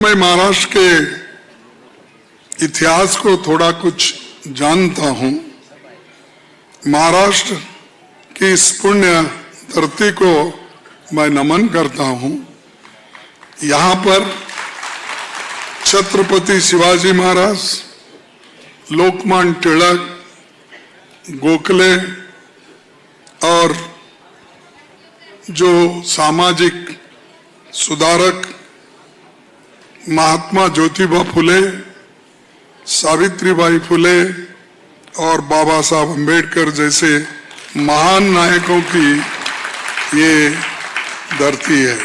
मैं महाराष्ट्र के इतिहास को थोड़ा कुछ जानता हूं। महाराष्ट्र की इस पुण्य धरती को मैं नमन करता हूं। यहां पर छत्रपति शिवाजी महाराज, लोकमान्य तिलक, गोखले और जो सामाजिक सुधारक महात्मा ज्योतिबा फुले, सावित्रीबाई फुले और बाबा साहब अम्बेडकर जैसे महान नायकों की ये धरती है।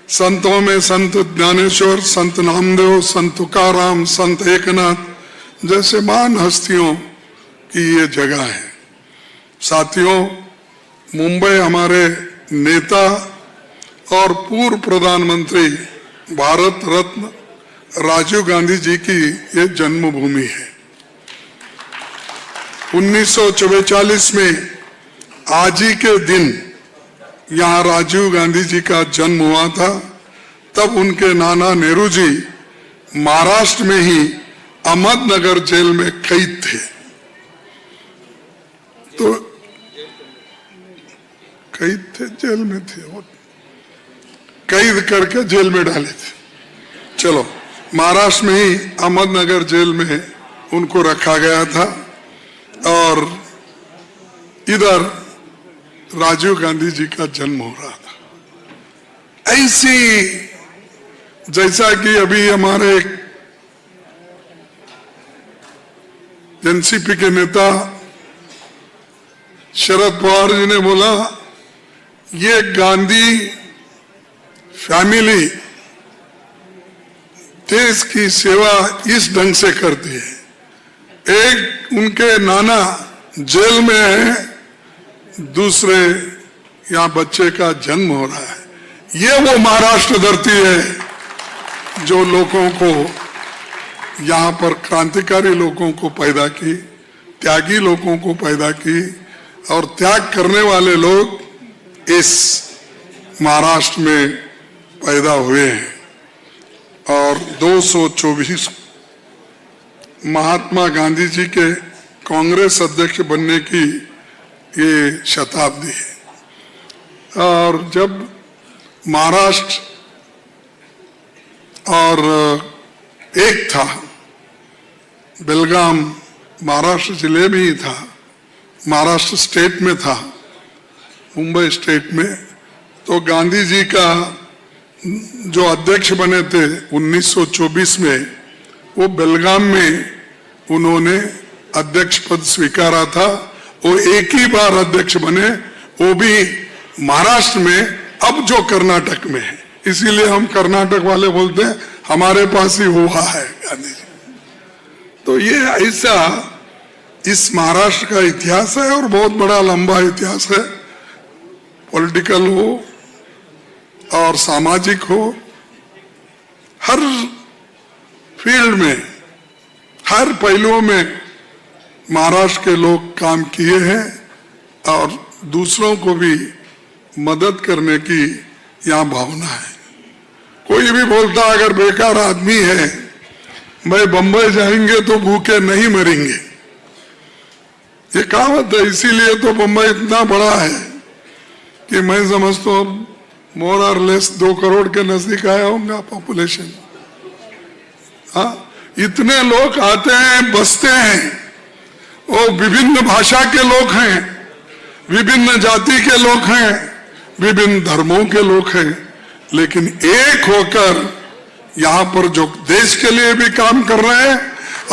संतों में संत ज्ञानेश्वर, संत नामदेव, संत तुकाराम, संत एकनाथ जैसे महान हस्तियों की ये जगह है। साथियों, मुंबई हमारे नेता और पूर्व प्रधानमंत्री भारत रत्न राजीव गांधी जी की ये जन्मभूमि है। 1944 में आज ही के दिन यहाँ राजीव गांधी जी का जन्म हुआ था। तब उनके नाना नेहरू जी महाराष्ट्र में ही अहमदनगर जेल में कैद थे। तो कैद थे, जेल में थे, कैद करके जेल में डाले थे। चलो, महाराष्ट्र में ही अहमदनगर जेल में उनको रखा गया था और इधर राजीव गांधी जी का जन्म हो रहा था। ऐसी जैसा कि अभी हमारे एनसीपी के नेता शरद पवार जी ने बोला, ये गांधी फैमिली देश की सेवा इस ढंग से करती है। एक उनके नाना जेल में है, दूसरे यहाँ बच्चे का जन्म हो रहा है। ये वो महाराष्ट्र धरती है जो लोगों को, यहाँ पर क्रांतिकारी लोगों को पैदा की, त्यागी लोगों को पैदा की और त्याग करने वाले लोग इस महाराष्ट्र में पैदा हुए हैं। और 224 महात्मा गांधी जी के कांग्रेस अध्यक्ष बनने की ये शताब्दी है। और जब महाराष्ट्र और एक था, बेलगाम महाराष्ट्र जिले में ही था, महाराष्ट्र स्टेट में था, मुंबई स्टेट में, तो गांधी जी का जो अध्यक्ष बने थे 1924 में, वो बेलगाम में उन्होंने अध्यक्ष पद स्वीकारा था। वो एक ही बार अध्यक्ष बने, वो भी महाराष्ट्र में, अब जो कर्नाटक में है। इसीलिए हम कर्नाटक वाले बोलते हैं हमारे पास ही हुआ है गांधी जी। तो ये ऐसा इस महाराष्ट्र का इतिहास है और बहुत बड़ा लंबा इतिहास है। पॉलिटिकल हो और सामाजिक हो, हर फील्ड में, हर पहलुओं में महाराष्ट्र के लोग काम किए हैं और दूसरों को भी मदद करने की यहाँ भावना है। कोई भी बोलता अगर बेकार आदमी है, भाई बंबई जाएंगे तो भूखे नहीं मरेंगे, ये कहावत है। इसीलिए तो बंबई इतना बड़ा है कि मैं समझता हूँ मोर और लेस 2 करोड़ के नजदीक आया होगा पॉपुलेशन। हाँ, इतने लोग आते हैं, बसते हैं, वो विभिन्न भाषा के लोग हैं, विभिन्न जाति के लोग हैं, विभिन्न धर्मों के लोग हैं, लेकिन एक होकर यहाँ पर जो देश के लिए भी काम कर रहे हैं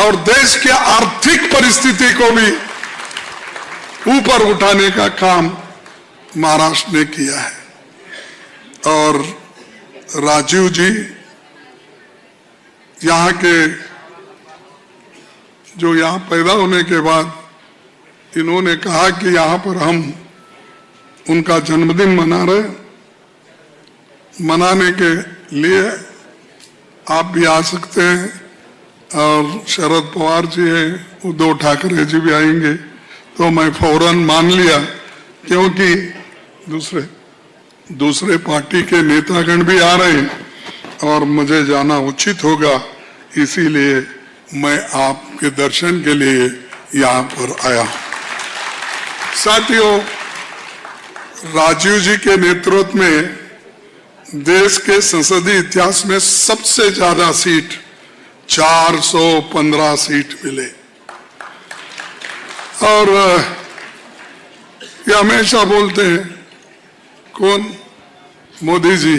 और देश के आर्थिक परिस्थिति को भी ऊपर उठाने का काम महाराष्ट्र ने किया है। और राजीव जी यहाँ के, जो यहाँ पैदा होने के बाद इन्होंने कहा कि यहाँ पर हम उनका जन्मदिन मना रहे, मनाने के लिए आप भी आ सकते हैं। और शरद पवार जी हैं, उद्धव ठाकरे जी भी आएंगे, तो मैं फौरन मान लिया, क्योंकि दूसरे पार्टी के नेतागण भी आ रहे हैं। और मुझे जाना उचित होगा, इसीलिए मैं आपके दर्शन के लिए यहाँ पर आया। साथियों, राजीव जी के नेतृत्व में देश के संसदीय इतिहास में सबसे ज्यादा सीट 415 सीट मिले। और ये हमेशा बोलते हैं, कौन? मोदी जी,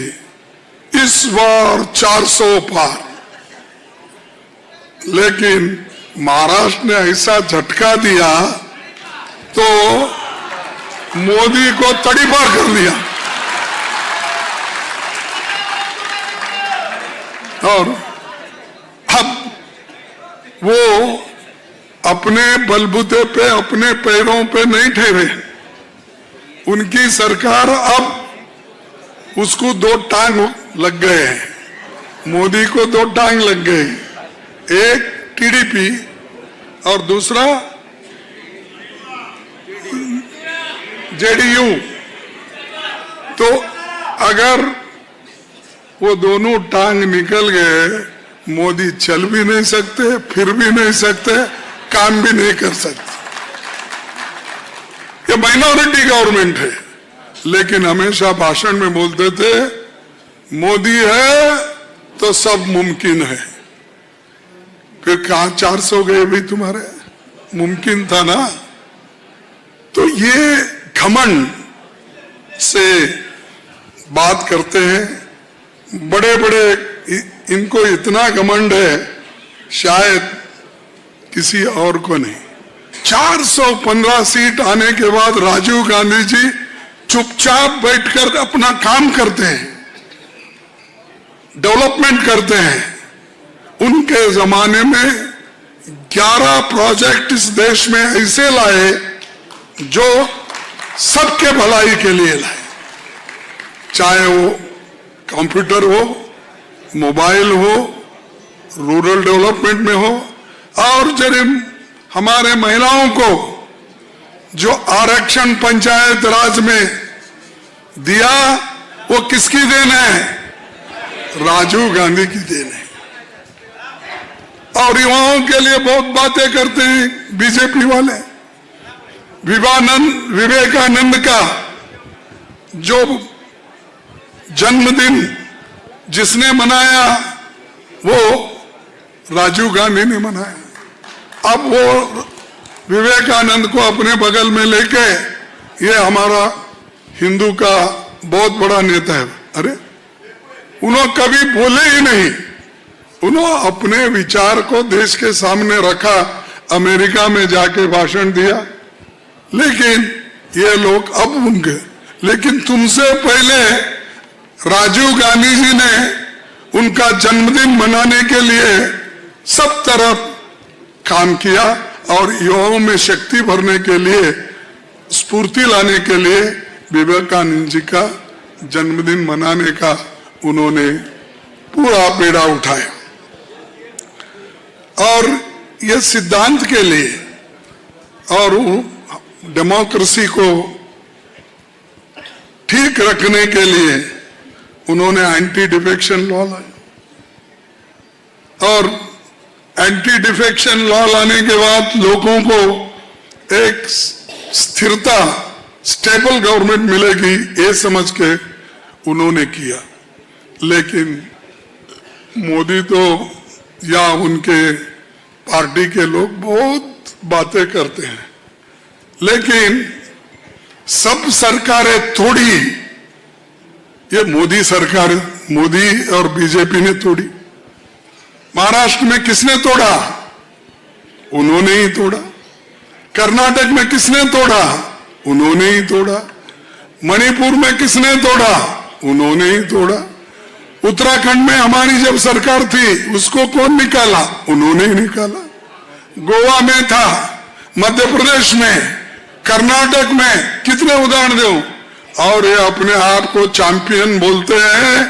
इस बार 400 पार। लेकिन महाराष्ट्र ने ऐसा झटका दिया तो मोदी को तड़ी पार कर दिया। और अब वो अपने बलबूते पे, अपने पैरों पे नहीं ठहरे। उनकी सरकार अब उसको 2 टांग लग गए हैं। मोदी को 2 टांग लग गए, एक टीडीपी और दूसरा जेडीयू। तो अगर वो दोनों टांग निकल गए, मोदी चल भी नहीं सकते, फिर भी नहीं सकते, काम भी नहीं कर सकते। ये माइनॉरिटी गवर्नमेंट है, लेकिन हमेशा भाषण में बोलते थे, मोदी है तो सब मुमकिन है। फिर कहां 400 गए भी तुम्हारे? मुमकिन था ना। तो ये घमंड से बात करते हैं, बड़े बड़े, इनको इतना घमंड है शायद किसी और को नहीं। 415 सीट आने के बाद राजीव गांधी जी चुपचाप बैठकर अपना काम करते हैं, डेवलपमेंट करते हैं। उनके जमाने में 11 प्रोजेक्ट इस देश में ऐसे लाए जो सबके भलाई के लिए लाए, चाहे वो कंप्यूटर हो, मोबाइल हो, रूरल डेवलपमेंट में हो, और जब हमारे महिलाओं को जो आरक्षण पंचायत राज में दिया, वो किसकी देन है? राजीव गांधी की देन है। और युवाओं के लिए बहुत बातें करते हैं बीजेपी वाले। विवेकानंद का जो जन्मदिन जिसने मनाया, वो राजीव गांधी ने मनाया। अब वो विवेकानंद को अपने बगल में लेके, ये हमारा हिंदू का बहुत बड़ा नेता है। अरे, उन्होंने कभी बोले ही नहीं। उन्होंने अपने विचार को देश के सामने रखा, अमेरिका में जाके भाषण दिया। लेकिन ये लोग अब उनके, लेकिन तुमसे पहले राजीव गांधी जी ने उनका जन्मदिन मनाने के लिए सब तरफ काम किया और युवाओं में शक्ति भरने के लिए, स्फूर्ति लाने के लिए विवेकानंद जी का जन्मदिन मनाने का उन्होंने पूरा बेड़ा उठाया। और यह सिद्धांत के लिए और डेमोक्रेसी को ठीक रखने के लिए उन्होंने एंटी डिफेक्शन लॉ लाया। और एंटी डिफेक्शन लॉ लाने के बाद लोगों को एक स्थिरता, स्टेबल गवर्नमेंट मिलेगी, ये समझ के उन्होंने किया। लेकिन मोदी तो या उनके पार्टी के लोग बहुत बातें करते हैं, लेकिन सब सरकारें तोड़ी, ये मोदी सरकार, मोदी और बीजेपी ने तोड़ी। महाराष्ट्र में किसने तोड़ा? उन्होंने ही तोड़ा। कर्नाटक में किसने तोड़ा? उन्होंने ही तोड़ा। मणिपुर में किसने तोड़ा? उन्होंने ही तोड़ा। उत्तराखंड में हमारी जब सरकार थी, उसको कौन निकाला? उन्होंने ही निकाला। गोवा में था, मध्य प्रदेश में, कर्नाटक में, कितने उदाहरण दूं। और ये अपने आप को चैंपियन बोलते हैं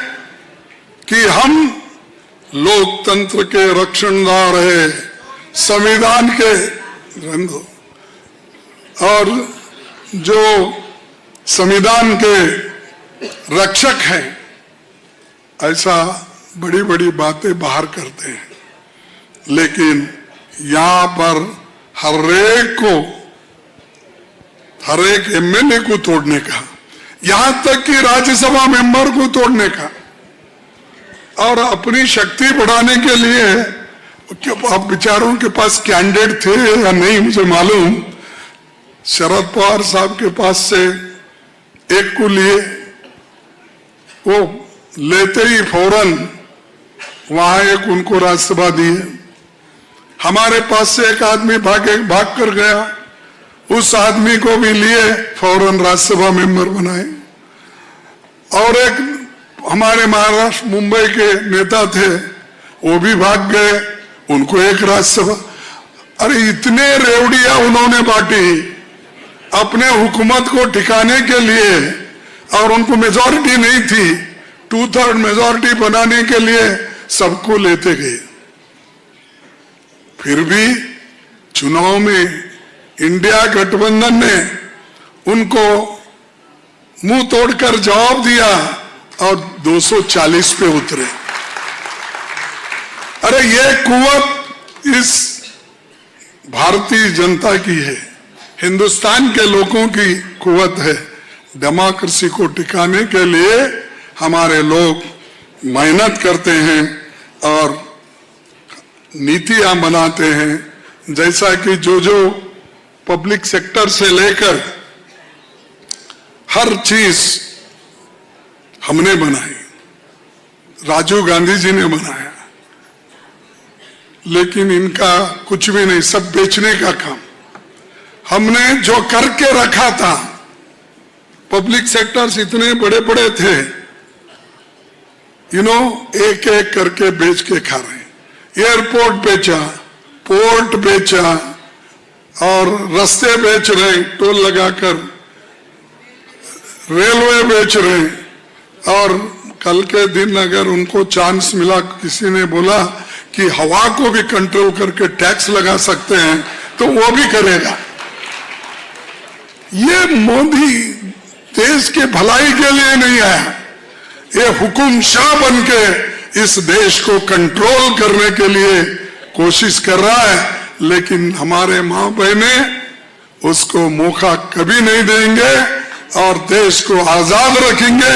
कि हम लोकतंत्र के रक्षणदार है, संविधान के रंगो, और जो संविधान के रक्षक हैं, ऐसा बड़ी बड़ी बातें बाहर करते हैं, लेकिन यहां पर हर एक एमएलए को तोड़ने का, यहां तक कि राज्यसभा मेंबर को तोड़ने का, और अपनी शक्ति बढ़ाने के लिए, अब बेचारों के पास कैंडिडेट थे या नहीं मुझे मालूम, शरद पवार साहब के पास से एक को लिए, वो लेते ही फौरन वहां एक उनको राज्यसभा दिए। हमारे पास से एक आदमी भाग कर गया, उस आदमी को भी लिए फौरन राज्यसभा मेंबर बनाए। और एक हमारे महाराष्ट्र मुंबई के नेता थे, वो भी भाग गए, उनको एक राज्यसभा। अरे इतने रेवड़ियां उन्होंने बांटी अपने हुकूमत को टिकाने के लिए, और उनको मेजॉरिटी नहीं थी, 2/3 मेजॉरिटी बनाने के लिए सबको लेते गए। फिर भी चुनाव में इंडिया गठबंधन ने उनको मुंह तोड़कर जवाब दिया और 240 पे उतरे। अरे ये कुव्वत इस भारतीय जनता की है, हिंदुस्तान के लोगों की कुव्वत है। डेमोक्रेसी को टिकाने के लिए हमारे लोग मेहनत करते हैं और नीतियां बनाते हैं, जैसा कि जो पब्लिक सेक्टर से लेकर हर चीज हमने बनाई, राजीव गांधी जी ने बनाया, लेकिन इनका कुछ भी नहीं, सब बेचने का काम। हमने जो करके रखा था, पब्लिक सेक्टर्स इतने बड़े बड़े थे, एक एक करके बेच के खा रहे हैं। एयरपोर्ट बेचा, पोर्ट बेचा, और रास्ते बेच रहे, टोल लगाकर रेलवे बेच रहे। और कल के दिन अगर उनको चांस मिला, किसी ने बोला कि हवा को भी कंट्रोल करके टैक्स लगा सकते हैं, तो वो भी करेगा। ये मोदी देश के भलाई के लिए नहीं आया, ये हुकुम शाह बन के इस देश को कंट्रोल करने के लिए कोशिश कर रहा है। लेकिन हमारे मां बहनें उसको मौका कभी नहीं देंगे और देश को आजाद रखेंगे,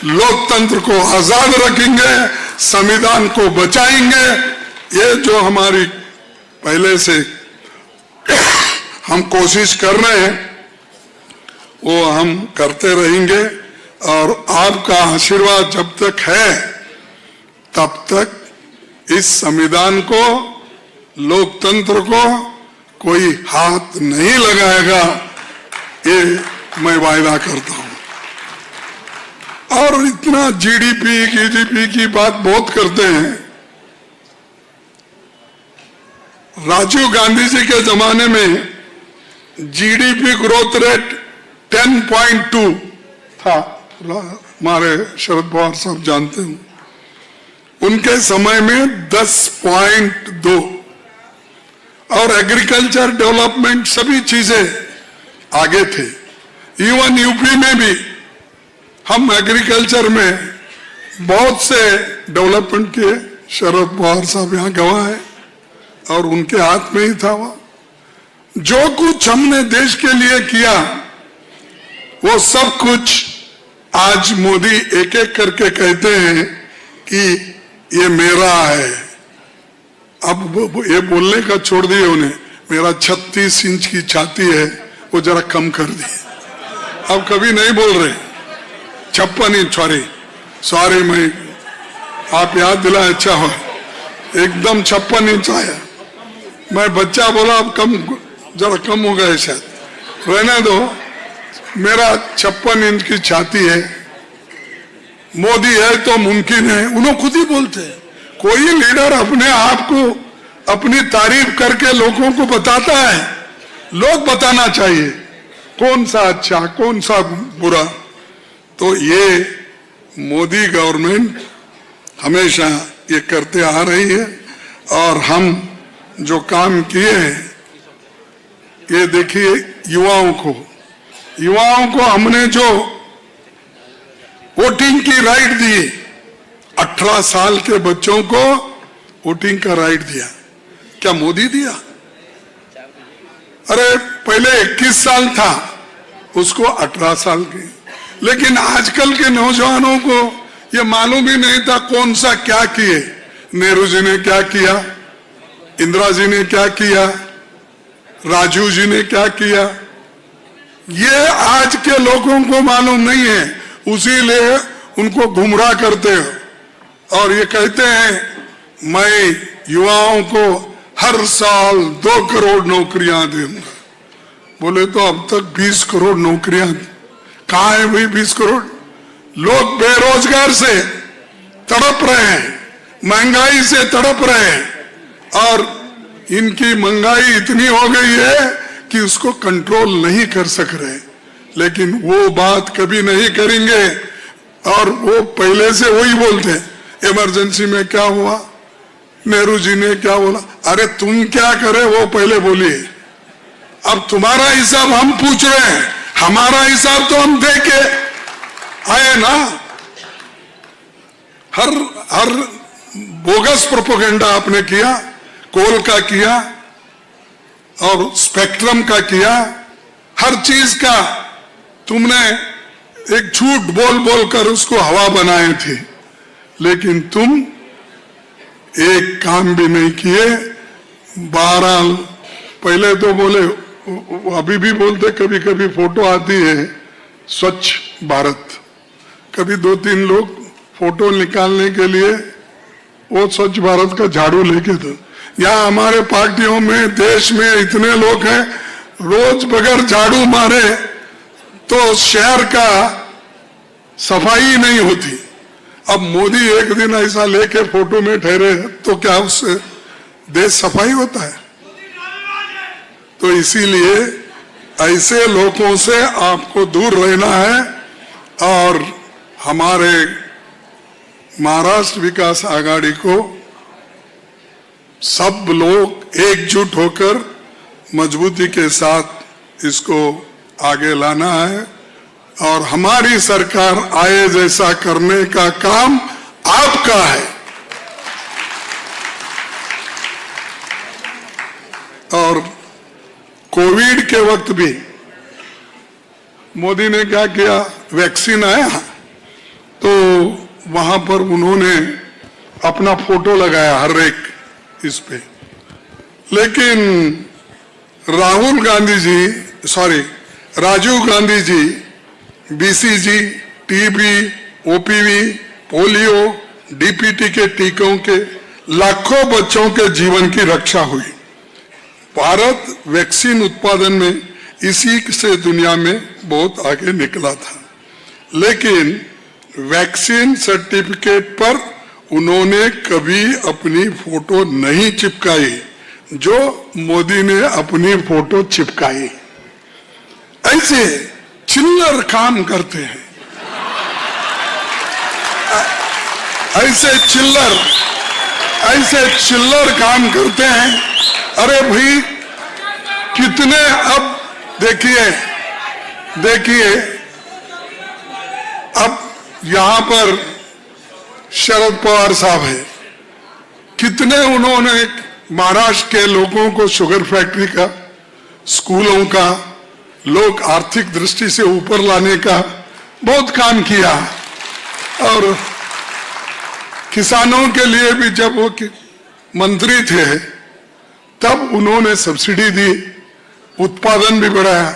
लोकतंत्र को आजाद रखेंगे, संविधान को बचाएंगे। ये जो हमारी पहले से हम कोशिश कर रहे हैं, वो हम करते रहेंगे। और आपका आशीर्वाद जब तक है, तब तक इस संविधान को, लोकतंत्र को कोई हाथ नहीं लगाएगा, ये मैं वायदा करता हूं। और इतना जीडीपी की बात बहुत करते हैं। राजीव गांधी जी के जमाने में जीडीपी ग्रोथ रेट 10.2 था, हमारे शरद पवार साहब जानते हैं। उनके समय में 10.2, और एग्रीकल्चर डेवलपमेंट सभी चीजें आगे थे। इवन यूपी में भी हम एग्रीकल्चर में बहुत से डेवलपमेंट किए। शरद पवार साहब यहाँ गवाह है, और उनके हाथ में ही था वह। जो कुछ हमने देश के लिए किया, वो सब कुछ आज मोदी एक एक करके कहते हैं कि ये मेरा है। अब ये बोलने का छोड़ दिए उन्हें, मेरा 36 इंच की छाती है, वो जरा कम कर दिए। अब कभी नहीं बोल रहे 56 इंच, सॉरी मैं आप याद दिलाए, अच्छा हो, एकदम 56 इंच आया। मैं बच्चा बोला अब कम, जरा कम हो गया शायद, रहने दो, मेरा 56 इंच की छाती है। मोदी है तो मुमकिन है, उन्होंने खुद ही बोलते हैं। कोई लीडर अपने आप को अपनी तारीफ करके लोगों को बताता है, लोग बताना चाहिए कौन सा अच्छा कौन सा बुरा। तो ये मोदी गवर्नमेंट हमेशा ये करते आ रही है। और हम जो काम किए हैं, ये देखिए, युवाओं को हमने जो वोटिंग की राइट दी, 18 साल के बच्चों को वोटिंग का राइट दिया। क्या मोदी दिया? अरे पहले 21 साल था, उसको 18 साल की। लेकिन आजकल के नौजवानों को यह मालूम ही नहीं था कौन सा क्या किए। नेहरू जी ने क्या किया, इंदिरा जी ने क्या किया, राजीव जी ने क्या किया, ये आज के लोगों को मालूम नहीं है। उसीलिए उनको गुमराह करते हो और ये कहते हैं मैं युवाओं को हर साल 2 करोड़ नौकरियां दूंगा। बोले तो अब तक 20 करोड़ नौकरियां कहां है भाई? 20 करोड़ लोग बेरोजगार से तड़प रहे हैं, महंगाई से तड़प रहे हैं और इनकी महंगाई इतनी हो गई है कि उसको कंट्रोल नहीं कर सक रहे। लेकिन वो बात कभी नहीं करेंगे और वो पहले से वही बोलते हैं। इमरजेंसी में क्या हुआ, नेहरू जी ने क्या बोला, अरे तुम क्या करे वो पहले बोलिए। अब तुम्हारा हिसाब हम पूछ रहे हैं, हमारा हिसाब तो हम दे के आए ना। हर बोगस प्रोपेगेंडा आपने किया, कोल का किया और स्पेक्ट्रम का किया, हर चीज का तुमने एक झूठ बोल बोल कर उसको हवा बनाए थे। लेकिन तुम एक काम भी नहीं किए। 12 पहले तो बोले, अभी भी बोलते, कभी कभी फोटो आती है स्वच्छ भारत, कभी 2-3 लोग फोटो निकालने के लिए वो स्वच्छ भारत का झाड़ू लेके दो। यहाँ हमारे पार्टियों में, देश में इतने लोग हैं, रोज बगैर झाड़ू मारे तो शहर का सफाई नहीं होती। अब मोदी एक दिन ऐसा लेके फोटो में ठहरे तो क्या उससे देश सफाई होता है? तो इसीलिए ऐसे लोगों से आपको दूर रहना है और हमारे महाराष्ट्र विकास आघाड़ी को सब लोग एकजुट होकर मजबूती के साथ इसको आगे लाना है और हमारी सरकार आए जैसा करने का काम आपका है। और कोविड के वक्त भी मोदी ने क्या किया, वैक्सीन आया तो वहां पर उन्होंने अपना फोटो लगाया हर एक इस पे। लेकिन Rajiv Gandhi ji BCG, TB, OPV, polio, DPT के टीकों के लाखों बच्चों के जीवन की रक्षा हुई। भारत वैक्सीन उत्पादन में इसी से दुनिया में बहुत आगे निकला था। लेकिन वैक्सीन सर्टिफिकेट पर उन्होंने कभी अपनी फोटो नहीं चिपकाई जो मोदी ने अपनी फोटो चिपकाई। ऐसे चिल्लर काम करते हैं, ऐसे चिल्लर काम करते हैं। अरे भाई कितने, अब देखिए अब यहां पर शरद पवार साहब है, कितने उन्होंने महाराष्ट्र के लोगों को शुगर फैक्ट्री का, स्कूलों का, लोग आर्थिक दृष्टि से ऊपर लाने का बहुत काम किया। और किसानों के लिए भी जब वो मंत्री थे तब उन्होंने सब्सिडी दी, उत्पादन भी बढ़ाया।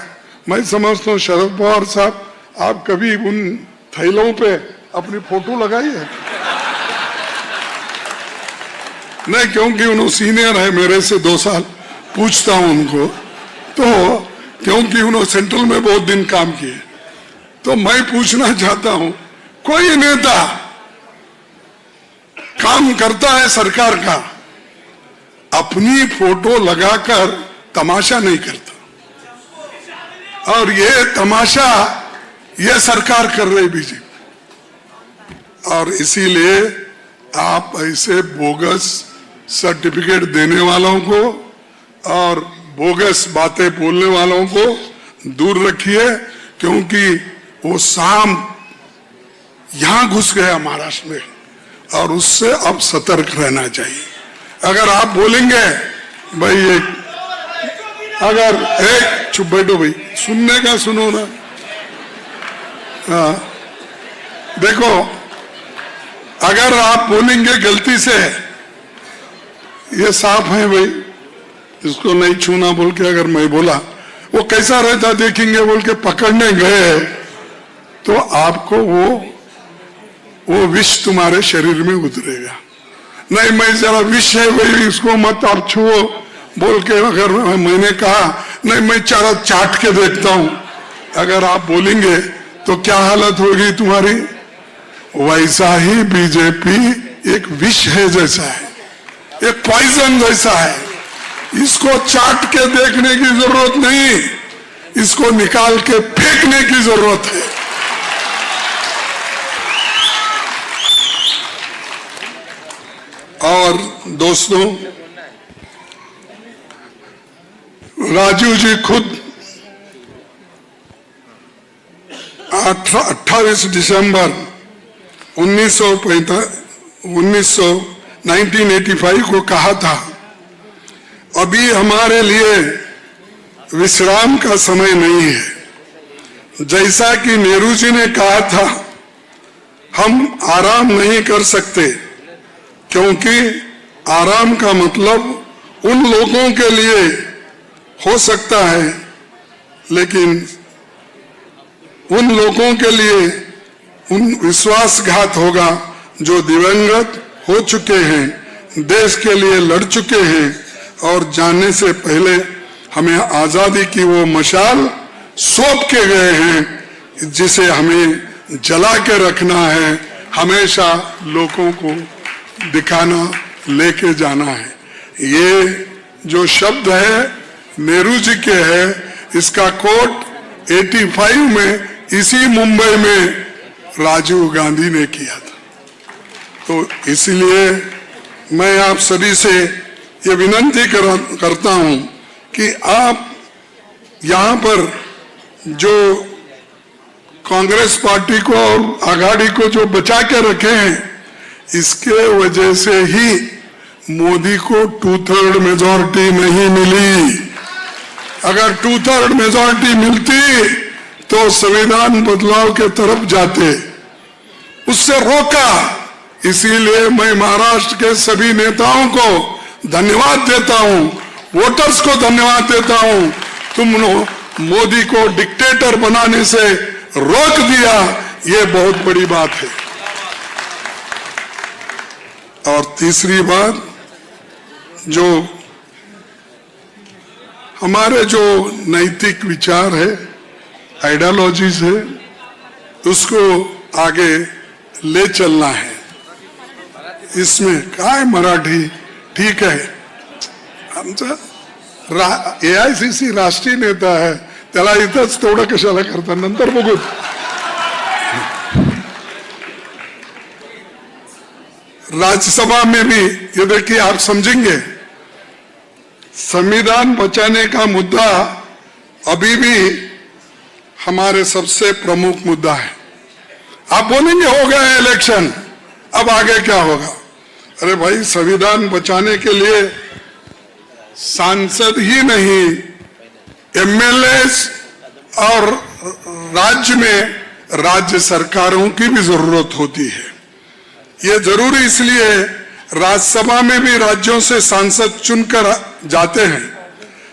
मैं समझता हूं शरद पवार साहब, आप कभी उन थैलों पे अपनी फोटो लगाई है? नहीं, क्योंकि उन्होंने सीनियर है मेरे से 2 साल, पूछता हूं उनको तो, क्योंकि उन्होंने सेंट्रल में बहुत दिन काम किए। तो मैं पूछना चाहता हूं, कोई नेता काम करता है सरकार का, अपनी फोटो लगाकर तमाशा नहीं करता। और ये तमाशा ये सरकार कर रही बीजेपी। और इसीलिए आप ऐसे बोगस सर्टिफिकेट देने वालों को और बोगस बातें बोलने वालों को दूर रखिए, क्योंकि वो शाम यहां घुस गया महाराष्ट्र में और उससे अब सतर्क रहना चाहिए। अगर आप बोलेंगे भाई एक चुप बैठो भाई, सुनने का सुनो ना। हाँ, देखो, अगर आप बोलेंगे गलती से ये सांप है भाई, इसको नहीं छूना बोल के अगर मैं बोला, वो कैसा रहता देखेंगे बोल के पकड़ने गए तो आपको वो विष तुम्हारे शरीर में उतरेगा। नहीं, मैं जरा विष है भाई, इसको मत आप छुओ बोल के अगर मैंने कहा नहीं मैं चारा चाट के देखता हूं, अगर आप बोलेंगे तो क्या हालत होगी तुम्हारी? वैसा ही बीजेपी एक विष है जैसा है, एक पॉइजन जैसा है। इसको चाट के देखने की जरूरत नहीं, इसको निकाल के फेंकने की जरूरत है। और दोस्तों, राजू जी खुद 28 दिसंबर 1985 को कहा था, अभी हमारे लिए विश्राम का समय नहीं है। जैसा कि नेहरू जी ने कहा था, हम आराम नहीं कर सकते, क्योंकि आराम का मतलब उन लोगों के लिए हो सकता है, लेकिन उन लोगों के लिए उन विश्वासघात होगा जो दिवंगत हो चुके हैं, देश के लिए लड़ चुके हैं और जाने से पहले हमें आजादी की वो मशाल सौंप के गए हैं, जिसे हमें जला के रखना है, हमेशा लोगों को दिखाना, लेके जाना है। ये जो शब्द है नेहरू जी के है, इसका कोट 85 में इसी मुंबई में राजीव गांधी ने किया था। तो इसलिए मैं आप सभी से ये विनती करता हूं कि आप यहां पर जो कांग्रेस पार्टी को और आघाड़ी को जो बचा के रखे हैं, इसके वजह से ही मोदी को 2/3 मेजॉरिटी नहीं मिली। अगर 2/3 मेजॉरिटी मिलती तो संविधान बदलाव के तरफ जाते, उससे रोका। इसीलिए मैं महाराष्ट्र के सभी नेताओं को धन्यवाद देता हूं, वोटर्स को धन्यवाद देता हूं। तुमने मोदी को डिक्टेटर बनाने से रोक दिया, ये बहुत बड़ी बात है। और तीसरी बात, जो हमारे जो नैतिक विचार है, आइडियोलॉजीज है, उसको आगे ले चलना है। इसमें काय मराठी ठीक आहे, आमचा AICC राष्ट्रीय नेता आहे, त्याला इथंच तेवढं कशाला करता, नंतर बघू। राज्यसभा में भी ये देखिए, आप समझेंगे, संविधान बचाने का मुद्दा अभी भी हमारे सबसे प्रमुख मुद्दा है। आप बोलेंगे हो गया इलेक्शन, अब आगे क्या होगा? अरे भाई, संविधान बचाने के लिए सांसद ही नहीं, MLAs और राज्य में राज्य सरकारों की भी जरूरत होती है। ये जरूरी इसलिए राज्यसभा में भी राज्यों से सांसद चुनकर जाते हैं।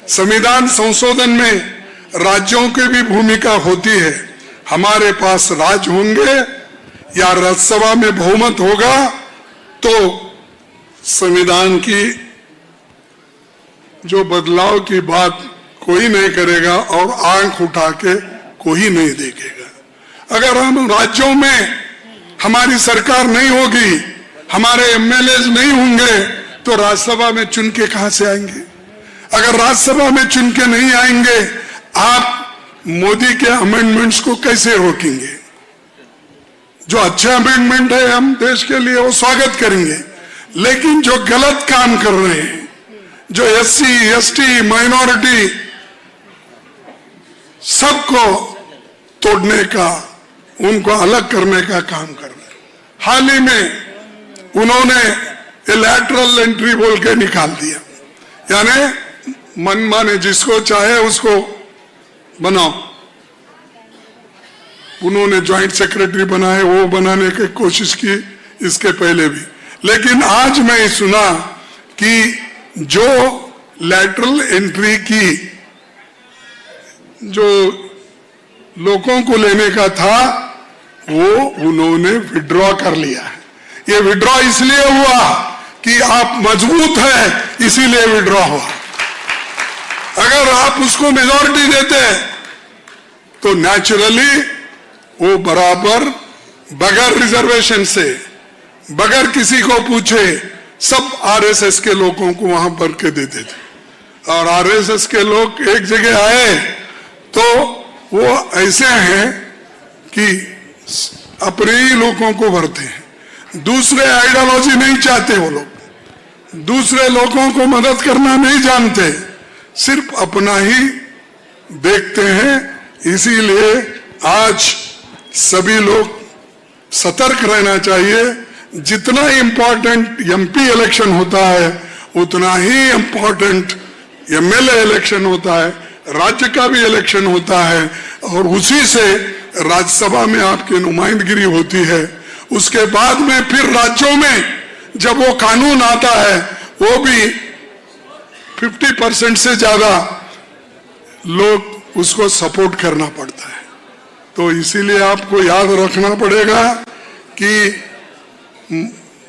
संविधान संशोधन में राज्यों की भी भूमिका होती है। हमारे पास राज्य होंगे या राज्यसभा में बहुमत होगा तो संविधान की जो बदलाव की बात कोई नहीं करेगा और आंख उठा के कोई नहीं देखेगा। अगर हम राज्यों में हमारी सरकार नहीं होगी, हमारे MLAs नहीं होंगे, तो राज्यसभा में चुन के कहां से आएंगे? अगर राज्यसभा में चुन के नहीं आएंगे, आप मोदी के अमेंडमेंट्स को कैसे रोकेंगे? जो अच्छा अमेंडमेंट है हम देश के लिए वो स्वागत करेंगे, लेकिन जो गलत काम कर रहे हैं, जो SC, ST, माइनॉरिटी सबको तोड़ने का, उनको अलग करने का काम कर रहे हैं। हाल ही में उन्होंने लैटरल एंट्री बोल के निकाल दिया, यानी मनमाने जिसको चाहे उसको बनाओ। उन्होंने ज्वाइंट सेक्रेटरी बनाए, वो बनाने की कोशिश की इसके पहले भी। लेकिन आज मैं सुना कि जो लैटरल एंट्री की जो लोगों को लेने का था वो उन्होंने विड्रॉ कर लिया है। ये विड्रॉ इसलिए हुआ कि आप मजबूत हैं, इसीलिए विड्रॉ हुआ। अगर आप उसको मेजॉरिटी देते तो नेचुरली वो बराबर बगैर रिजर्वेशन से, बगैर किसी को पूछे सब आरएसएस के लोगों को वहां भर के देते थे। और आरएसएस के लोग एक जगह आए तो वो ऐसे हैं कि अपने ही लोगों को भरते हैं, दूसरे आइडियोलॉजी नहीं चाहते। वो लोग दूसरे लोगों को मदद करना नहीं जानते, सिर्फ अपना ही देखते हैं। इसीलिए आज सभी लोग सतर्क रहना चाहिए। जितना इंपॉर्टेंट एमपी इलेक्शन होता है उतना ही इंपॉर्टेंट एमएलए इलेक्शन होता है, राज्य का भी इलेक्शन होता है, और उसी से राज्यसभा में आपकी नुमाइंदगिरी होती है। उसके बाद में फिर राज्यों में जब वो कानून आता है वो भी 50% से ज्यादा लोग उसको सपोर्ट करना पड़ता है। तो इसीलिए आपको याद रखना पड़ेगा कि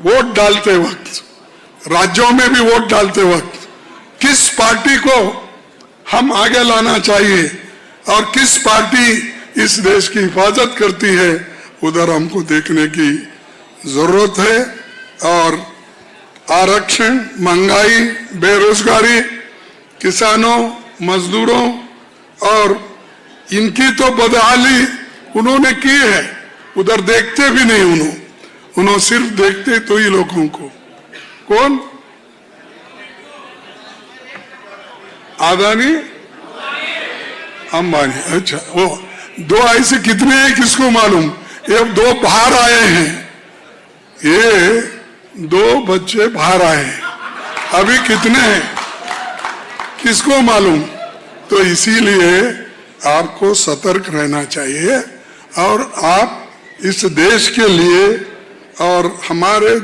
वोट डालते वक्त, राज्यों में भी वोट डालते वक्त किस पार्टी को हम आगे लाना चाहिए और किस पार्टी इस देश की हिफाजत करती है, उधर हमको देखने की जरूरत है। और आरक्षण, महंगाई, बेरोजगारी, किसानों, मजदूरों और इनकी तो बदहाली उन्होंने की है, उधर देखते भी नहीं। उन्होंने सिर्फ देखते तो ही लोगों को। कौन? अदानी, अंबानी। अच्छा, वो दो ऐसे कितने हैं किसको मालूम? ये दो बाहर आए हैं, ये दो बच्चे बाहर आए हैं, अभी कितने हैं किसको मालूम? तो इसीलिए आपको सतर्क रहना चाहिए और आप इस देश के लिए और हमारे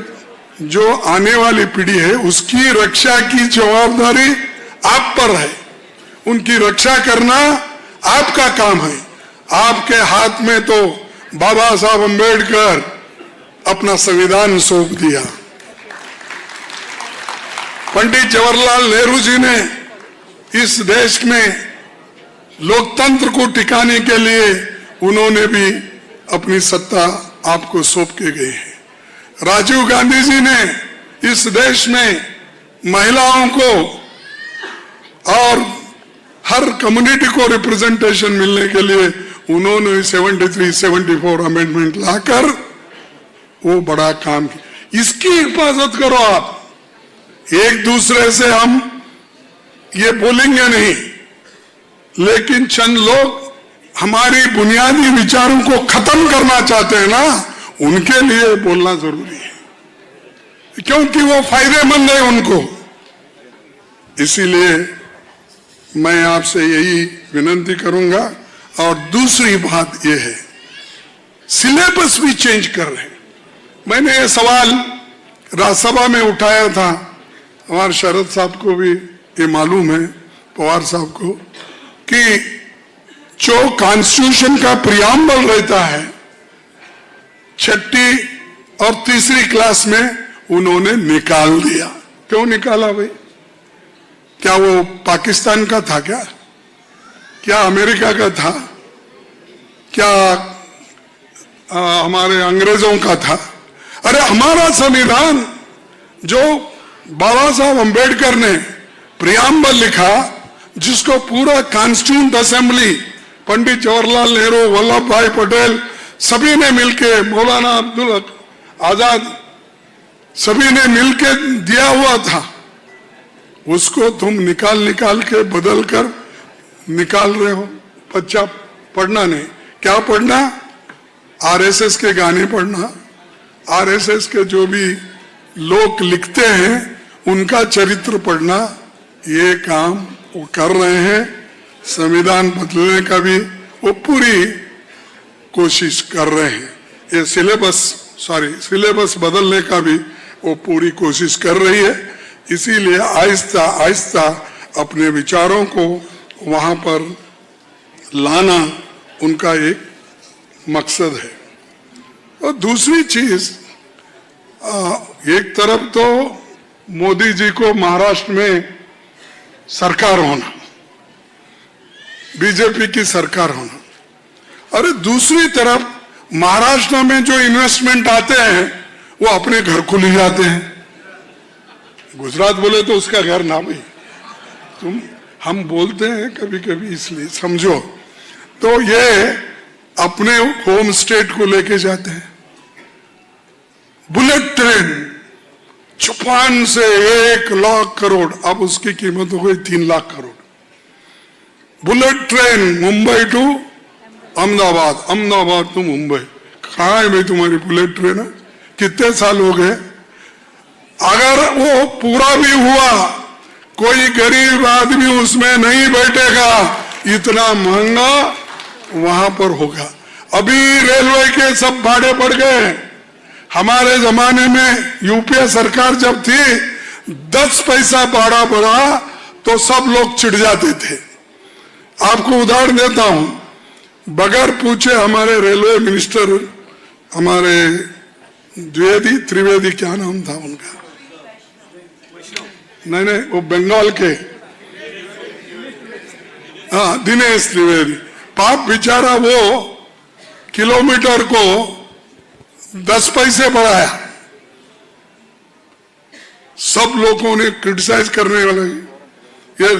जो आने वाली पीढ़ी है उसकी रक्षा की जवाबदारी आप पर है। उनकी रक्षा करना आपका काम है। आपके हाथ में तो बाबा साहब अम्बेडकर अपना संविधान सौंप दिया। पंडित जवाहरलाल नेहरू जी ने इस देश में लोकतंत्र को टिकाने के लिए उन्होंने भी अपनी सत्ता आपको सौंप के गए हैं। राजीव गांधी जी ने इस देश में महिलाओं को और हर कम्युनिटी को रिप्रेजेंटेशन मिलने के लिए उन्होंने 73-74 अमेंडमेंट लाकर वो बड़ा काम किया। इसकी हिफाजत करो आप। एक दूसरे से हम ये बोलेंगे नहीं, लेकिन चंद लोग हमारी बुनियादी विचारों को खत्म करना चाहते हैं ना, उनके लिए बोलना जरूरी है, क्योंकि वो फायदेमंद है उनको। इसीलिए मैं आपसे यही विनती करूंगा। और दूसरी बात यह है, सिलेबस भी चेंज कर रहे हैं। मैंने ये सवाल राज्यसभा में उठाया था, हमारे शरद साहब को भी ये मालूम है, पवार साहब को, कि जो कॉन्स्टिट्यूशन का प्रियम्बल रहता है 6ठी और 3री क्लास में उन्होंने निकाल दिया। क्यों निकाला भाई? क्या वो पाकिस्तान का था क्या अमेरिका का था? क्या हमारे अंग्रेजों का था? अरे हमारा संविधान जो बाबा साहब अम्बेडकर ने प्रियम्बल लिखा, जिसको पूरा कॉन्स्टिट्यूंट असेंबली पंडित जवाहरलाल नेहरू, वल्लभ भाई पटेल सभी ने मिलके, मौलाना अब्दुल आजाद सभी ने मिलके दिया हुआ था, उसको तुम निकाल के बदल कर निकाल रहे हो। बच्चा पढ़ना नहीं, क्या पढ़ना? आरएसएस के गाने पढ़ना, आरएसएस के जो भी लोग लिखते हैं उनका चरित्र पढ़ना, ये काम वो कर रहे हैं। संविधान बदलने का भी वो पूरी कोशिश कर रहे हैं। ये सिलेबस बदलने का भी वो पूरी कोशिश कर रही है। इसीलिए आहिस्ता आहिस्ता अपने विचारों को वहां पर लाना उनका एक मकसद है। और दूसरी चीज, एक तरफ तो मोदी जी को महाराष्ट्र में सरकार होना, बीजेपी की सरकार होना, अरे दूसरी तरफ महाराष्ट्र में जो इन्वेस्टमेंट आते हैं वो अपने घर को ले जाते हैं। गुजरात बोले तो उसका घर नाम ही हम बोलते हैं कभी कभी, इसलिए समझो। तो ये अपने होम स्टेट को लेके जाते हैं। बुलेट ट्रेन जापान से 1 लाख करोड़, अब उसकी कीमत हो गई 3 lakh crore. Bullet train Mumbai to Ahmedabad, Ahmedabad to Mumbai. कहाँ है भाई तुम्हारी बुलेट ट्रेन? कितने साल हो गए? अगर वो पूरा भी हुआ, कोई गरीब आदमी उसमें नहीं बैठेगा, इतना महंगा वहां पर होगा। अभी रेलवे के सब भाड़े बढ़ गए। हमारे जमाने में यूपीए सरकार जब थी 10 पैसा भाड़ा बढ़ा तो सब लोग चिढ़ जाते थे। आपको उदाहरण देता हूं, बगैर पूछे हमारे रेलवे मिनिस्टर, हमारे त्रिवेदी क्या नाम था उनका? नहीं, वो बंगाल के, हाँ, दिनेश त्रिवेदी। पाप बेचारा वो किलोमीटर को 10 पैसे बढ़ाया। सब लोगों ने क्रिटिसाइज करने वाले, ये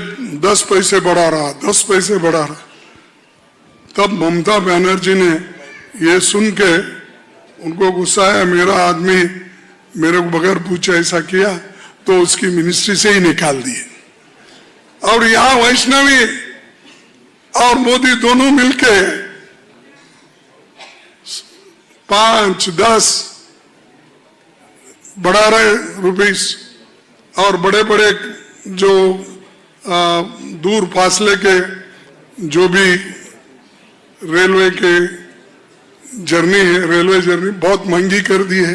10 पैसे बढ़ा रहा, 10 पैसे बढ़ा रहा। तब ममता बनर्जी ने ये सुन के उनको गुस्सा आया, मेरा आदमी मेरे को बगैर पूछे ऐसा किया, तो उसकी मिनिस्ट्री से ही निकाल दिए। और यहां वैष्णवी और मोदी दोनों मिलके 5-10 बढ़ा रहे रुपीस। और बड़े बड़े जो दूर फासले के जो भी रेलवे के जर्नी है, रेलवे जर्नी बहुत महंगी कर दी है।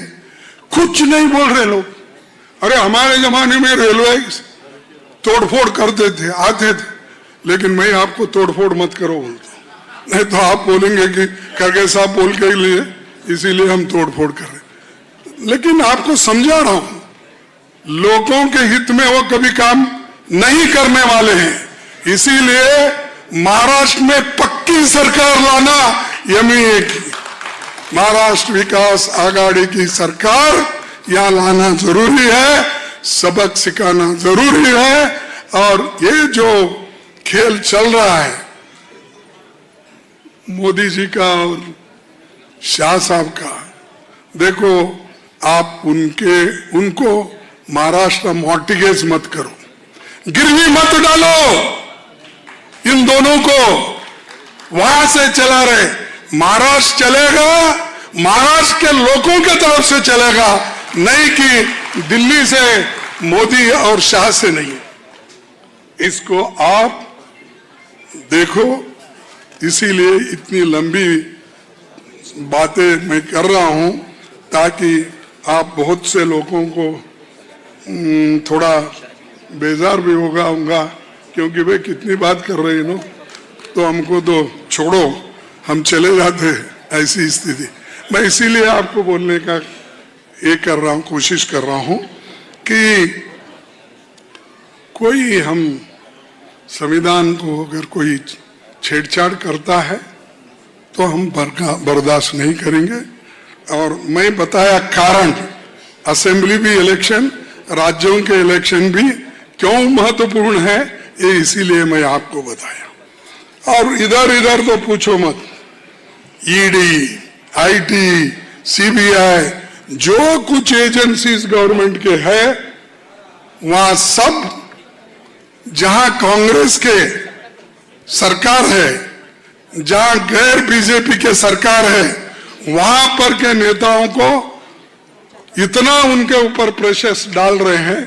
कुछ नहीं बोल रहे लोग। अरे हमारे जमाने में रेलवे तोड़फोड़ करते थे, आते थे, लेकिन मैं आपको तोड़फोड़ मत करो बोलता हूं, नहीं तो आप बोलेंगे कि खड़गे साहब बोल के लिए इसीलिए हम तोड़फोड़ कर रहे। लेकिन आपको समझा रहा हूं, लोगों के हित में वो कभी काम नहीं करने वाले हैं। इसीलिए महाराष्ट्र में पक्की सरकार लाना, यही महाराष्ट्र विकास आघाड़ी की सरकार यहां लाना जरूरी है, सबक सिखाना जरूरी है। और ये जो खेल चल रहा है मोदी जी का और शाह साहब का, देखो आप उनको महाराष्ट्र मॉर्टिगेज मत करो, गिरवी मत डालो। इन दोनों को वहां से चला रहे, महाराष्ट्र चलेगा, महाराष्ट्र के लोगों के तरफ से चलेगा, नहीं कि दिल्ली से मोदी और शाह से नहीं। इसको आप देखो। इसीलिए इतनी लंबी बातें मैं कर रहा हूं ताकि आप बहुत से लोगों को थोड़ा बेजार भी होगा क्योंकि वे कितनी बात कर रहे हैं ना, तो हमको तो छोड़ो, हम चले जाते ऐसी स्थिति। मैं इसीलिए आपको बोलने का ये कर रहा हूं, कोशिश कर रहा हूं कि कोई हम संविधान को अगर कोई छेड़छाड़ करता है तो हम बर्दाश्त नहीं करेंगे। और मैं बताया कारण, असेंबली भी इलेक्शन, राज्यों के इलेक्शन भी क्यों महत्वपूर्ण है, ये इसीलिए मैं आपको बताया। और इधर तो पूछो मत, ईडी, आईटी, सीबीआई, जो कुछ एजेंसीज गवर्नमेंट के है, वहां सब जहां कांग्रेस के सरकार है, जहां गैर बीजेपी के सरकार है, वहां पर के नेताओं को इतना उनके ऊपर प्रेशर डाल रहे हैं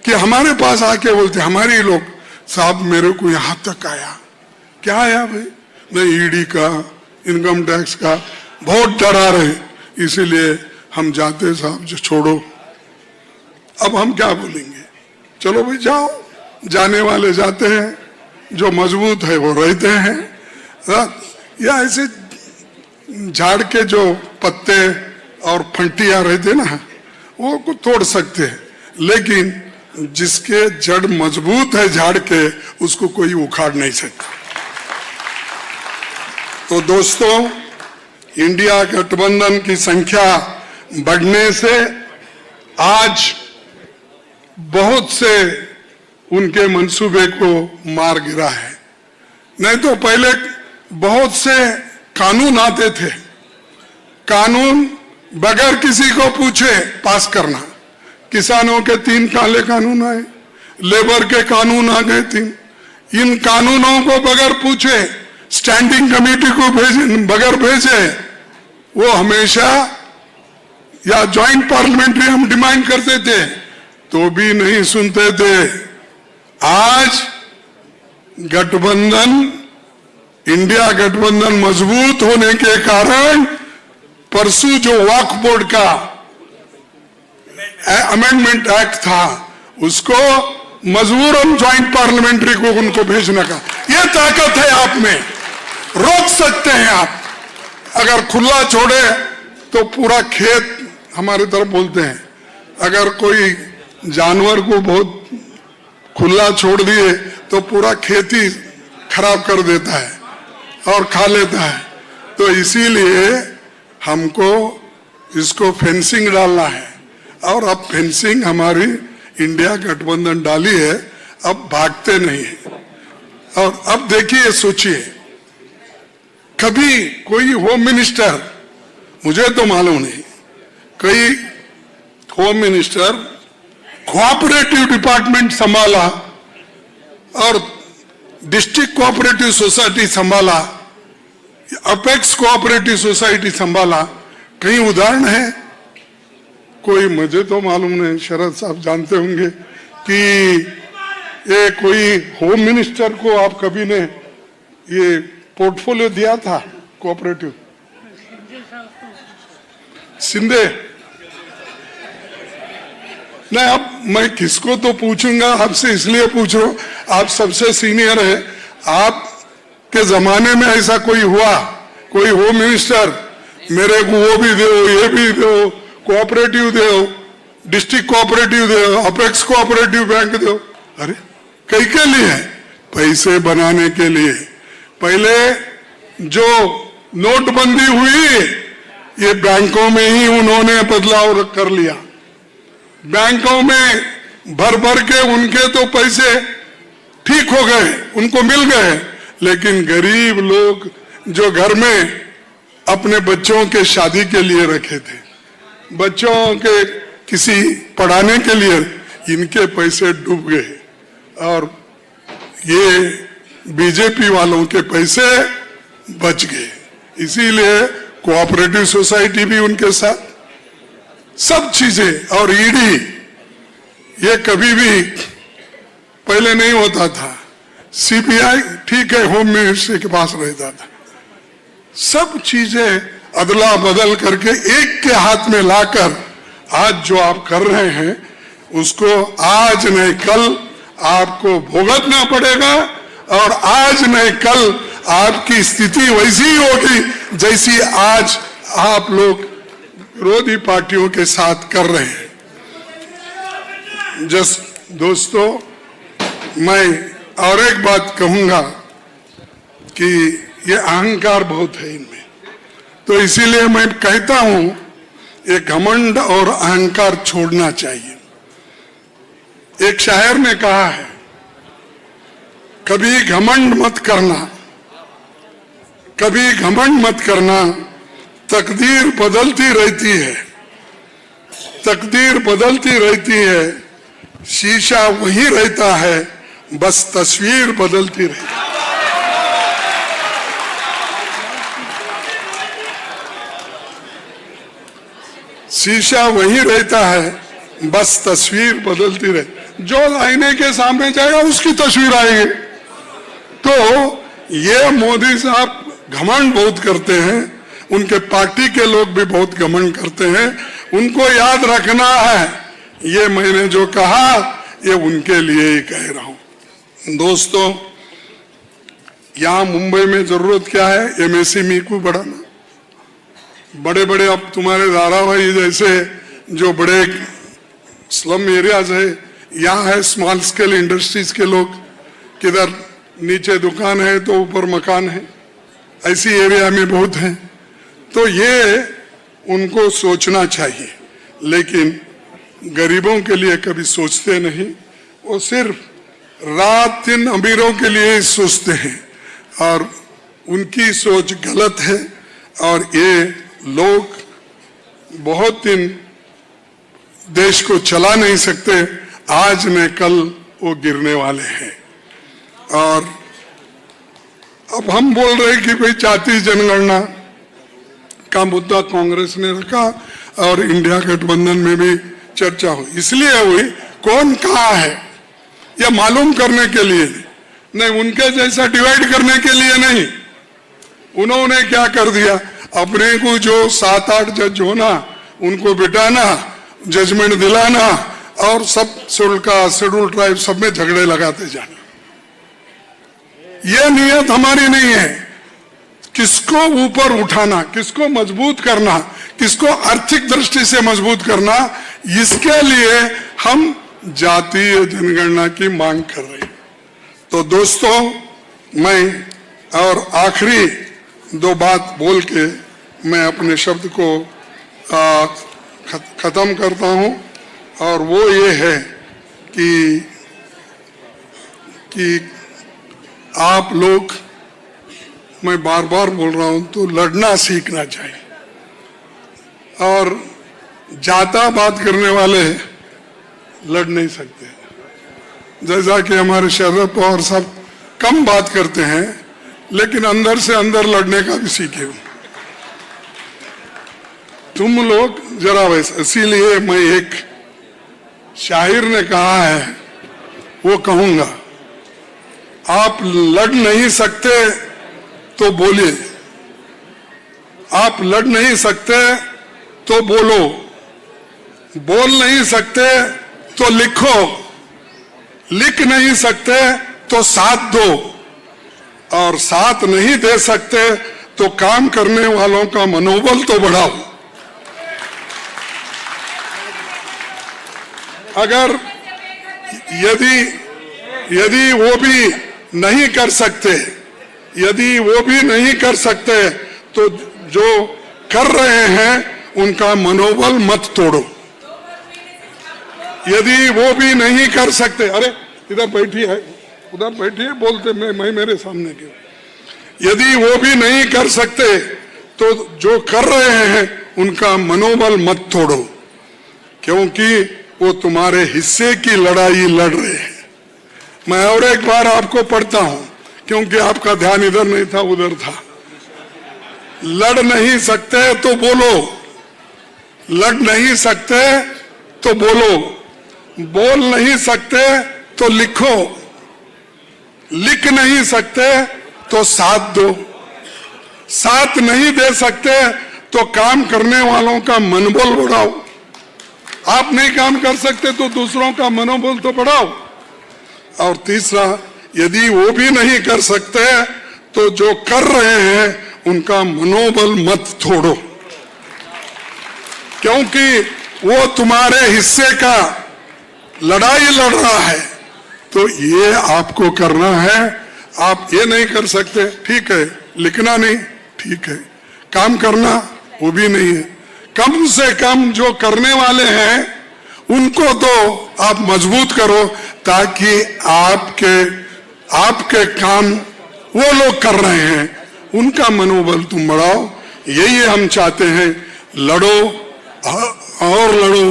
कि हमारे पास आके बोलते हमारे लोग, साहब मेरे को यहां तक आया, क्या आया भाई, नहीं ईडी का, इनकम टैक्स का, बहुत डरा रहे, इसीलिए हम जाते साहब जो छोड़ो। अब हम क्या बोलेंगे, चलो भाई जाओ, जाने वाले जाते हैं, जो मजबूत है वो रहते हैं। या ऐसे झाड़ के जो पत्ते और फंटियां रहते ना, वो को तोड़ सकते हैं, लेकिन जिसके जड़ मजबूत है झाड़ के, उसको कोई उखाड़ नहीं सकता। तो दोस्तों, इंडिया गठबंधन की संख्या बढ़ने से आज बहुत से उनके मंसूबे को मार गिरा है। नहीं तो पहले बहुत से कानून आते थे, कानून बगैर किसी को पूछे पास करना। किसानों के 3 काले कानून आए, लेबर के कानून आ गए 3। इन कानूनों को बगैर पूछे स्टैंडिंग कमेटी को बगैर भेजे, वो हमेशा, या ज्वाइंट पार्लियामेंट्री हम डिमांड करते थे तो भी नहीं सुनते थे। आज गठबंधन, इंडिया गठबंधन मजबूत होने के कारण परसों जो वक्फ बोर्ड का अमेंडमेंट एक्ट था, उसको मजबूरन ज्वाइंट पार्लियामेंट्री को उनको भेजने का, ये ताकत है आप में, रोक सकते हैं आप। अगर खुला छोड़े तो पूरा खेत, हमारी तरफ बोलते हैं, अगर कोई जानवर को बहुत खुला छोड़ दिए तो पूरा खेती खराब कर देता है और खा लेता है। तो इसीलिए हमको इसको फेंसिंग डालना है, और अब फेंसिंग हमारी इंडिया गठबंधन डाली है, अब भागते नहीं है। और अब देखिए, सोचिए, कभी कोई होम मिनिस्टर, मुझे तो मालूम नहीं, कोई होम मिनिस्टर कोऑपरेटिव डिपार्टमेंट संभाला और डिस्ट्रिक्ट कोऑपरेटिव सोसाइटी संभाला, अपेक्स कोऑपरेटिव सोसाइटी संभाला, कहीं उदाहरण है? कोई, मुझे तो मालूम नहीं, शरद साहब जानते होंगे कि ये कोई होम मिनिस्टर को आप कभी ने ये पोर्टफोलियो दिया था कोऑपरेटिव? शिंदे? नहीं, अब मैं किसको तो पूछूंगा, आपसे इसलिए पूछ रहा हूं, आप सबसे सीनियर है, आपके जमाने में ऐसा कोई हुआ, कोई होम मिनिस्टर मेरे को वो भी दो, ये भी दो, कोऑपरेटिव दो, डिस्ट्रिक्ट कोऑपरेटिव दो, अपेक्स कोऑपरेटिव बैंक दो? अरे कई के लिए? पैसे बनाने के लिए। पहले जो नोटबंदी हुई, ये बैंकों में ही उन्होंने बदलाव कर लिया। बैंकों में भर भर के उनके तो पैसे ठीक हो गए, उनको मिल गए, लेकिन गरीब लोग जो घर में अपने बच्चों के शादी के लिए रखे थे, बच्चों के किसी पढ़ाने के लिए, इनके पैसे डूब गए, और ये बीजेपी वालों के पैसे बच गए। इसीलिए कोऑपरेटिव सोसाइटी भी उनके साथ, सब चीजें, और ईडी, ये कभी भी पहले नहीं होता था। सीबीआई ठीक है, होम मिनिस्ट्री के पास रहता था। सब चीजें अदला बदल करके एक के हाथ में लाकर आज जो आप कर रहे हैं, उसको आज नहीं कल आपको भुगतना पड़ेगा, और आज नहीं कल आपकी स्थिति वैसी ही होगी जैसी आज आप लोग विरोधी पार्टियों के साथ कर रहे हैं। दोस्तों, मैं और एक बात कहूंगा कि ये अहंकार बहुत है इनमें, तो इसीलिए मैं कहता हूं, ये घमंड और अहंकार छोड़ना चाहिए। एक शायर ने कहा है, कभी घमंड मत करना, कभी घमंड मत करना, तकदीर बदलती रहती है, तकदीर बदलती रहती है, शीशा वही रहता है, बस तस्वीर बदलती रहती है। शीशा वही रहता है, बस तस्वीर बदलती रहे। जो आईने के सामने जाएगा उसकी तस्वीर आएगी। तो ये मोदी साहब घमंड बहुत करते हैं, उनके पार्टी के लोग भी बहुत घमंड करते हैं। उनको याद रखना है, ये मैंने जो कहा ये उनके लिए ही कह रहा हूं। दोस्तों, यहां मुंबई में जरूरत क्या है? एमएसएमई को बढ़ाना। बड़े बड़े अब तुम्हारे धारावाही जैसे जो बड़े स्लम एरियाज है, यहाँ है स्मॉल स्केल इंडस्ट्रीज के लोग, किधर नीचे दुकान है तो ऊपर मकान है, ऐसी एरिया में बहुत है। तो ये उनको सोचना चाहिए, लेकिन गरीबों के लिए कभी सोचते नहीं। वो सिर्फ रात दिन अमीरों के लिए ही सोचते हैं और उनकी सोच गलत है। और ये लोग बहुत दिन देश को चला नहीं सकते, आज न कल वो गिरने वाले हैं। और अब हम बोल रहे हैं कि भाई जाति जनगणना का मुद्दा कांग्रेस ने रखा और इंडिया गठबंधन में भी चर्चा हुई। इसलिए हुई, कौन कहाँ है यह मालूम करने के लिए नहीं, उनके जैसा डिवाइड करने के लिए नहीं। उन्होंने क्या कर दिया, अपने को जो 7-8 जज होना उनको बिठाना, जजमेंट दिलाना और सब शेड्यूल ट्राइब सब में झगड़े लगाते जाना। यह नियत हमारी नहीं है। किसको ऊपर उठाना, किसको मजबूत करना, किसको आर्थिक दृष्टि से मजबूत करना, इसके लिए हम जातीय जनगणना की मांग कर रहे हैं। तो दोस्तों, मैं और आखिरी 2 बात बोल के मैं अपने शब्द को खत्म करता हूं, और वो ये है कि आप लोग, मैं बार बार बोल रहा हूं, तो लड़ना सीखना चाहिए। और जाता बात करने वाले लड़ नहीं सकते। जैसा कि हमारे शरद पवार साहब कम बात करते हैं, लेकिन अंदर से अंदर लड़ने का भी सीखे। तुम लोग जरा वैसे, इसीलिए मैं एक शायर ने कहा है, वो कहूंगा, आप लड़ नहीं सकते तो बोलिए, आप लड़ नहीं सकते तो बोलो, बोल नहीं सकते तो लिखो, लिख नहीं सकते तो साथ दो, और साथ नहीं दे सकते तो काम करने वालों का मनोबल तो बढ़ाओ। अगर यदि वो भी नहीं कर सकते, यदि वो भी नहीं कर सकते, तो जो कर रहे हैं उनका मनोबल मत तोड़ो। यदि वो भी नहीं कर सकते, अरे इधर बैठी है, उधर बैठी है, बोलते मैं मेरे सामने क्यों। यदि वो भी नहीं कर सकते तो जो कर रहे हैं उनका मनोबल मत तोड़ो, क्योंकि वो तुम्हारे हिस्से की लड़ाई लड़ रहे हैं। मैं और एक बार आपको पढ़ता हूं, क्योंकि आपका ध्यान इधर नहीं था, उधर था। लड़ नहीं सकते तो बोलो, लड़ नहीं सकते तो बोलो, बोल नहीं सकते तो लिखो, लिख नहीं सकते तो साथ दो, साथ नहीं दे सकते तो काम करने वालों का मनोबल बढ़ाओ। आप नहीं काम कर सकते तो दूसरों का मनोबल तो बढ़ाओ। और तीसरा, यदि वो भी नहीं कर सकते तो जो कर रहे हैं उनका मनोबल मत तोड़ो, क्योंकि वो तुम्हारे हिस्से का लड़ाई लड़ रहा है। तो ये आपको करना है। आप ये नहीं कर सकते, ठीक है, लिखना नहीं, ठीक है, काम करना वो भी नहीं है। कम से कम जो करने वाले हैं उनको तो आप मजबूत करो, ताकि आपके काम वो लोग कर रहे हैं उनका मनोबल तुम बढ़ाओ। यही हम चाहते हैं। लड़ो और लड़ो,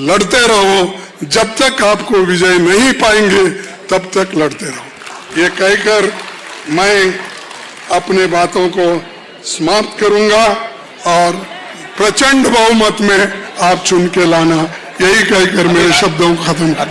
लड़ते रहो, जब तक आपको विजय नहीं पाएंगे तब तक लड़ते रहो। ये कहकर मैं अपने बातों को समाप्त करूंगा और प्रचंड बहुमत में आप चुन के लाना, यही कहकर मेरे शब्दों को खत्म कर